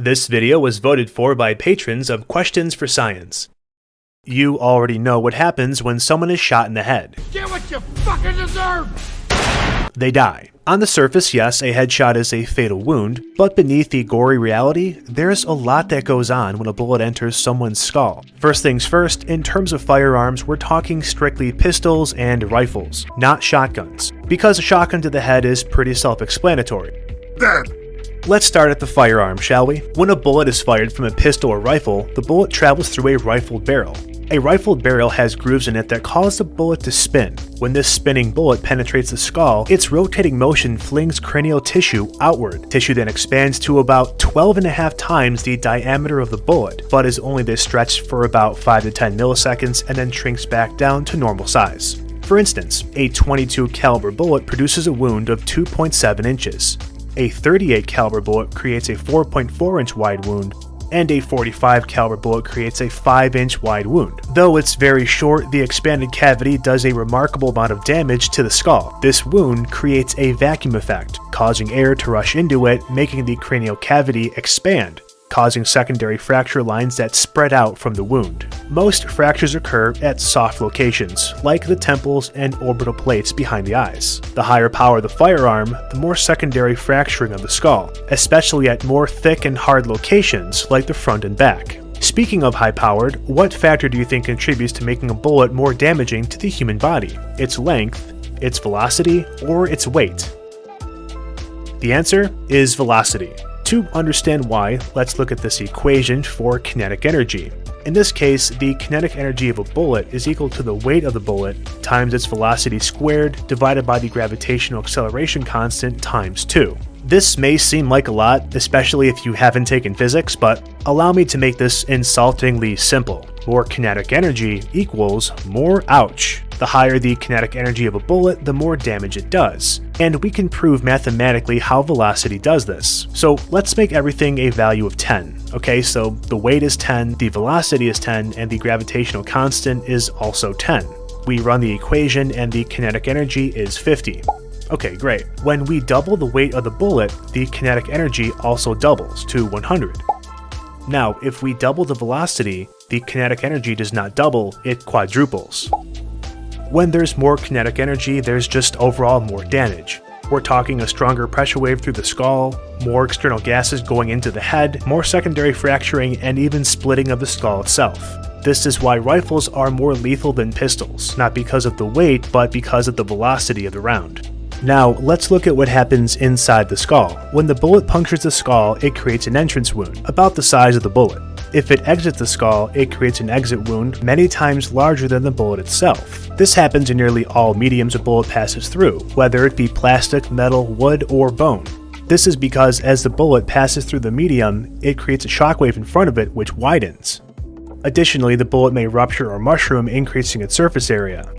This video was voted for by patrons of Questions for Science. You already know what happens when someone is shot in the head. Get what you fucking deserve! They die. On the surface, yes, a headshot is a fatal wound, but beneath the gory reality, there's a lot that goes on when a bullet enters someone's skull. First things first, in terms of firearms, we're talking strictly pistols and rifles, not shotguns, because a shotgun to the head is pretty self-explanatory. Let's start at the firearm, shall we? When a bullet is fired from a pistol or rifle, the bullet travels through a rifled barrel. A rifled barrel has grooves in it that cause the bullet to spin. When this spinning bullet penetrates the skull, its rotating motion flings cranial tissue outward. Tissue then expands to about 12.5 times the diameter of the bullet, but is only this stretched for about 5 to 10 milliseconds and then shrinks back down to normal size. For instance, a .22 caliber bullet produces a wound of 2.7 inches. A .38 caliber bullet creates a 4.4 inch wide wound, and a .45 caliber bullet creates a 5 inch wide wound. Though it's very short, the expanded cavity does a remarkable amount of damage to the skull. This wound creates a vacuum effect, causing air to rush into it, making the cranial cavity expand, causing secondary fracture lines that spread out from the wound. Most fractures occur at soft locations, like the temples and orbital plates behind the eyes. The higher power the firearm, the more secondary fracturing of the skull, especially at more thick and hard locations like the front and back. Speaking of high-powered, what factor do you think contributes to making a bullet more damaging to the human body? Its length, its velocity, or its weight? The answer is velocity. To understand why, let's look at this equation for kinetic energy. In this case, the kinetic energy of a bullet is equal to the weight of the bullet times its velocity squared divided by the gravitational acceleration constant times 2. This may seem like a lot, especially if you haven't taken physics, but allow me to make this insultingly simple. More kinetic energy equals more ouch. The higher the kinetic energy of a bullet, the more damage it does. And we can prove mathematically how velocity does this. So let's make everything a value of 10. Okay, so the weight is 10, the velocity is 10, and the gravitational constant is also 10. We run the equation and the kinetic energy is 50. Okay, great. When we double the weight of the bullet, the kinetic energy also doubles to 100. Now, if we double the velocity, the kinetic energy does not double, it quadruples. When there's more kinetic energy, there's just overall more damage. We're talking a stronger pressure wave through the skull, more external gases going into the head, more secondary fracturing, and even splitting of the skull itself. This is why rifles are more lethal than pistols, not because of the weight, but because of the velocity of the round. Now, let's look at what happens inside the skull. When the bullet punctures the skull, it creates an entrance wound, about the size of the bullet. If it exits the skull, it creates an exit wound many times larger than the bullet itself. This happens in nearly all mediums a bullet passes through, whether it be plastic, metal, wood, or bone. This is because as the bullet passes through the medium, it creates a shockwave in front of it which widens. Additionally, the bullet may rupture or mushroom, increasing its surface area.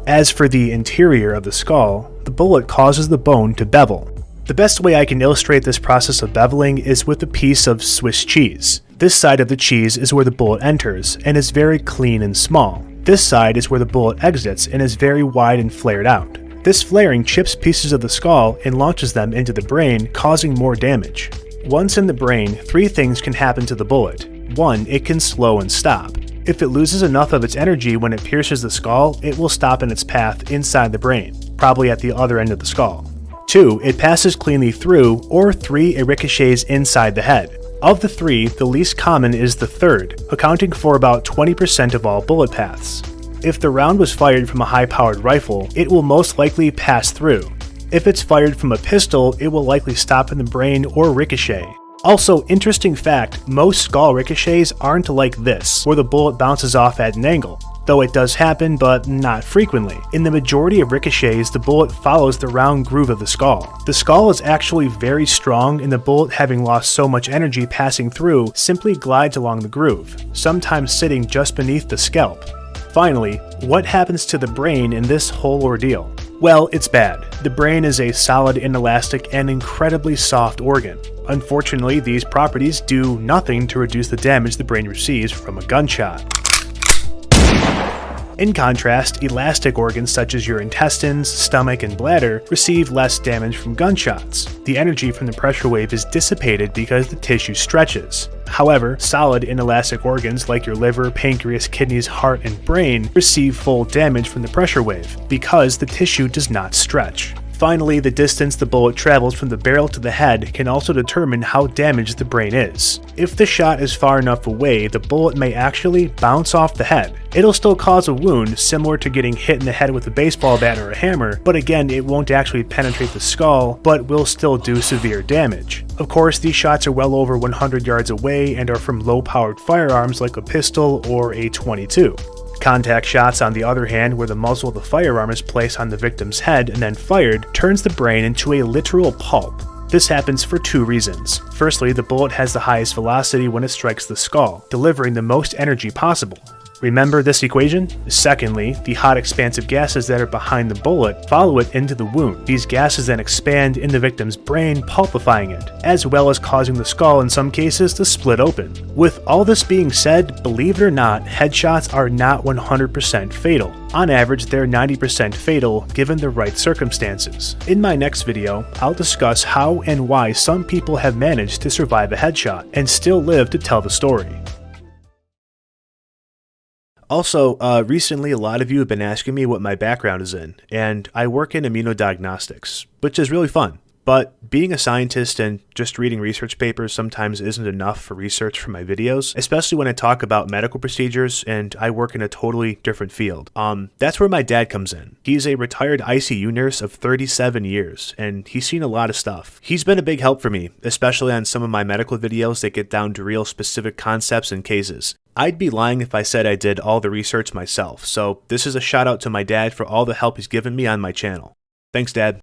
As for the interior of the skull, the bullet causes the bone to bevel. The best way I can illustrate this process of beveling is with a piece of Swiss cheese. This side of the cheese is where the bullet enters and is very clean and small. This side is where the bullet exits and is very wide and flared out. This flaring chips pieces of the skull and launches them into the brain, causing more damage. Once in the brain, 3 things can happen to the bullet. 1, it can slow and stop. If it loses enough of its energy when it pierces the skull, it will stop in its path inside the brain, probably at the other end of the skull. 2, it passes cleanly through, or 3, it ricochets inside the head. Of the 3, the least common is the third, accounting for about 20% of all bullet paths. If the round was fired from a high-powered rifle, it will most likely pass through. If it's fired from a pistol, it will likely stop in the brain or ricochet. Also, interesting fact, most skull ricochets aren't like this, where the bullet bounces off at an angle, though it does happen, but not frequently. In the majority of ricochets, the bullet follows the round groove of the skull. The skull is actually very strong, and the bullet, having lost so much energy passing through, simply glides along the groove, sometimes sitting just beneath the scalp. Finally, what happens to the brain in this whole ordeal? Well, it's bad. The brain is a solid, inelastic, and incredibly soft organ. Unfortunately, these properties do nothing to reduce the damage the brain receives from a gunshot. In contrast, elastic organs such as your intestines, stomach, and bladder receive less damage from gunshots. The energy from the pressure wave is dissipated because the tissue stretches. However, solid inelastic organs like your liver, pancreas, kidneys, heart, and brain receive full damage from the pressure wave because the tissue does not stretch. Finally, the distance the bullet travels from the barrel to the head can also determine how damaged the brain is. If the shot is far enough away, the bullet may actually bounce off the head. It'll still cause a wound, similar to getting hit in the head with a baseball bat or a hammer, but again, it won't actually penetrate the skull, but will still do severe damage. Of course, these shots are well over 100 yards away and are from low-powered firearms like a pistol or a .22. Contact shots, on the other hand, where the muzzle of the firearm is placed on the victim's head and then fired, turns the brain into a literal pulp. This happens for two reasons. Firstly, the bullet has the highest velocity when it strikes the skull, delivering the most energy possible. Remember this equation? Secondly, the hot expansive gases that are behind the bullet follow it into the wound. These gases then expand in the victim's brain, pulpifying it, as well as causing the skull in some cases to split open. With all this being said, believe it or not, headshots are not 100% fatal. On average, they're 90% fatal given the right circumstances. In my next video, I'll discuss how and why some people have managed to survive a headshot and still live to tell the story. Also, recently a lot of you have been asking me what my background is in, and I work in immunodiagnostics, which is really fun. But being a scientist and just reading research papers sometimes isn't enough for research for my videos, especially when I talk about medical procedures and I work in a totally different field. That's where my dad comes in. He's a retired ICU nurse of 37 years, and he's seen a lot of stuff. He's been a big help for me, especially on some of my medical videos that get down to real specific concepts and cases. I'd be lying if I said I did all the research myself, so this is a shout out to my dad for all the help he's given me on my channel. Thanks, Dad.